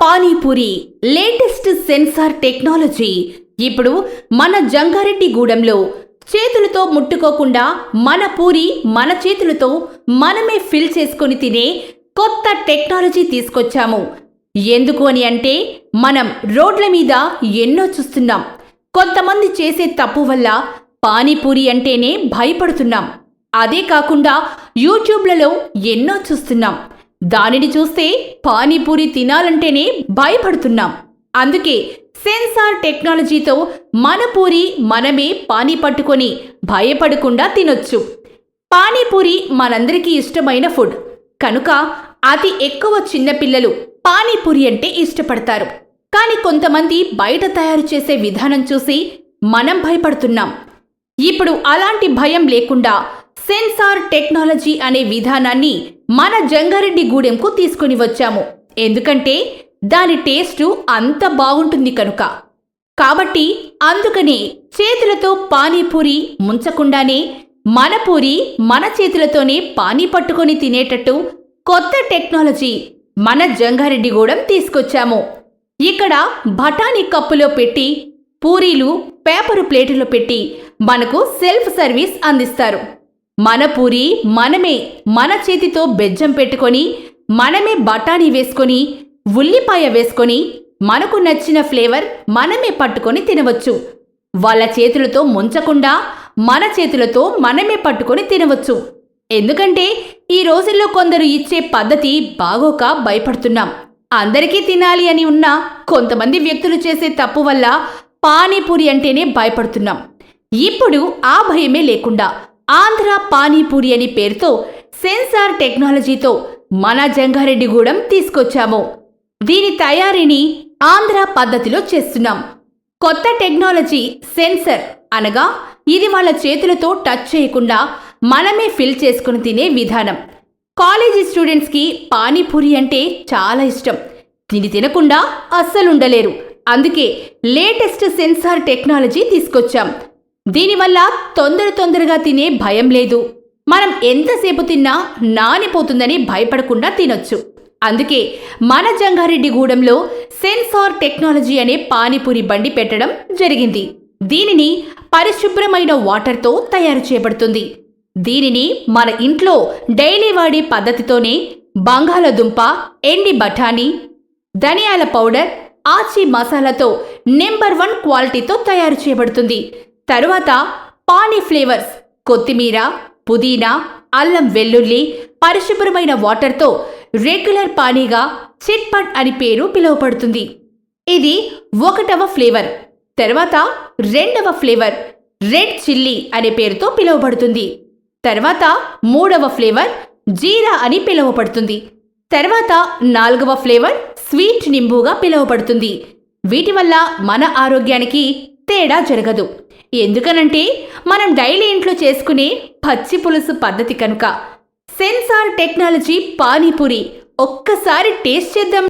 Panipuri latest sensor technology ఇప్పుడు మన జంగారెడ్డిగూడెంలో చేతులతో ముట్టుకోకుండా మన పూరి మన చేతులతో మనమే ఫిల్ చేసుకొని తినే కొత్త టెక్నాలజీ తీసుకొచ్చాము. ఎందుకు అని అంటే మనం రోడ్ల మీద ఎన్నో చూస్తున్నాం. కొంతమంది చేసే తప్పు వల్ల పానీపూరి అంటేనే భయపడుతున్నాం. అదే కాకుండా యూట్యూబ్లలో ఎన్నో చూస్తున్నాం. దానిని చూస్తే పానీపూరి తినాలంటేనే భయపడుతున్నాం. అందుకే సెన్సార్ టెక్నాలజీతో మన పూరి మనమే పానీ పట్టుకొని భయపడకుండా తినొచ్చు. పానీపూరి మనందరికీ ఇష్టమైన ఫుడ్ కనుక అతి ఎక్కువ చిన్నపిల్లలు పానీపూరి అంటే ఇష్టపడతారు. కానీ కొంతమంది బయట తయారు చేసే విధానం చూసి మనం భయపడుతున్నాం. ఇప్పుడు అలాంటి భయం లేకుండా సెన్సార్ టెక్నాలజీ అనే విధానాన్ని మన జంగారెడ్డిగూడెంకు తీసుకొని వచ్చాము. ఎందుకంటే దాని టేస్టు అంత బాగుంటుంది కనుక. కాబట్టి అందుకనే చేతులతో పానీపూరి ముంచకుండానే మన పూరి మన చేతులతోనే పానీ పట్టుకొని తినేటట్టు కొత్త టెక్నాలజీ మన జంగారెడ్డిగూడెం తీసుకొచ్చాము. ఇక్కడ బఠానీ కప్పులో పెట్టి పూరీలు పేపరు ప్లేటులో పెట్టి మనకు సెల్ఫ్ సర్వీస్ అందిస్తారు. మన పూరి మనమే మన చేతితో బెజ్జం పెట్టుకొని మనమే బఠానీ వేసుకొని ఉల్లిపాయ వేసుకొని మనకు నచ్చిన ఫ్లేవర్ మనమే పట్టుకొని తినవచ్చు. వాళ్ళ చేతులతో ముంచకుండా మన చేతులతో మనమే పట్టుకొని తినవచ్చు. ఎందుకంటే ఈ రోజుల్లో కొందరు ఇచ్చే పద్ధతి బాగోక భయపడుతున్నాం. అందరికీ తినాలి అని ఉన్నా కొంతమంది వ్యక్తులు చేసే తప్పు వల్ల పానీపూరి అంటేనే భయపడుతున్నాం. ఇప్పుడు ఆ భయమే లేకుండా ఆంధ్ర పానీపూరి అని పేరుతో సెన్సార్ టెక్నాలజీతో మన జంగారెడ్డిగూడెం తీసుకొచ్చాము. దీని తయారీని ఆంధ్ర పద్ధతిలో చేస్తున్నాం. కొత్త టెక్నాలజీ సెన్సర్ అనగా ఇది వాళ్ళ చేతులతో టచ్ చేయకుండా మనమే ఫిల్ చేసుకుని తినే విధానం. కాలేజీ స్టూడెంట్స్కి పానీపూరి అంటే చాలా ఇష్టం. దీన్ని తినకుండా అస్సలుండలేరు. అందుకే లేటెస్ట్ సెన్సార్ టెక్నాలజీ తీసుకొచ్చాం. దీనివల్ల తొందరగా తినే భయం లేదు. మనం ఎంతసేపు తిన్నా నానిపోతుందని భయపడకుండా తినొచ్చు. అందుకే మన జంగారెడ్డిగూడెంలో సెన్సార్ టెక్నాలజీ అనే పానీపూరి బండి పెట్టడం జరిగింది. దీనిని పరిశుభ్రమైన వాటర్తో తయారు చేయబడుతుంది. దీనిని మన ఇంట్లో డైలీ వాడే పద్ధతితోనే బంగాళదుంప, ఎండి బఠానీ, ధనియాల పౌడర్, ఆచి మసాలాతో నెంబర్ 1 క్వాలిటీతో తయారు చేయబడుతుంది. తరువాత పానీ ఫ్లేవర్స్ కొత్తిమీర, పుదీనా, అల్లం వెల్లుల్లి పరిశుభ్రమైన వాటర్తో రెగ్యులర్ పానీగా చిట్పట్ అని పేరు పిలువబడుతుంది. ఇది 1వ ఫ్లేవర్. తర్వాత 2వ ఫ్లేవర్ రెడ్ చిల్లీ అనే పేరుతో పిలువబడుతుంది. తర్వాత 3వ ఫ్లేవర్ జీరా అని పిలువబడుతుంది. తర్వాత 4వ ఫ్లేవర్ స్వీట్ నింబుగా పిలువబడుతుంది. వీటి వల్ల మన ఆరోగ్యానికి తేడా జరగదు. ఎందుకనంటే మనం డైలీ ఇంట్లో చేసుకునే పచ్చి పులుసు పద్ధతి కనుక. సెన్సార్ టెక్నాలజీ పానీపూరి ఒక్కసారి టేస్ట్ చేద్దాం.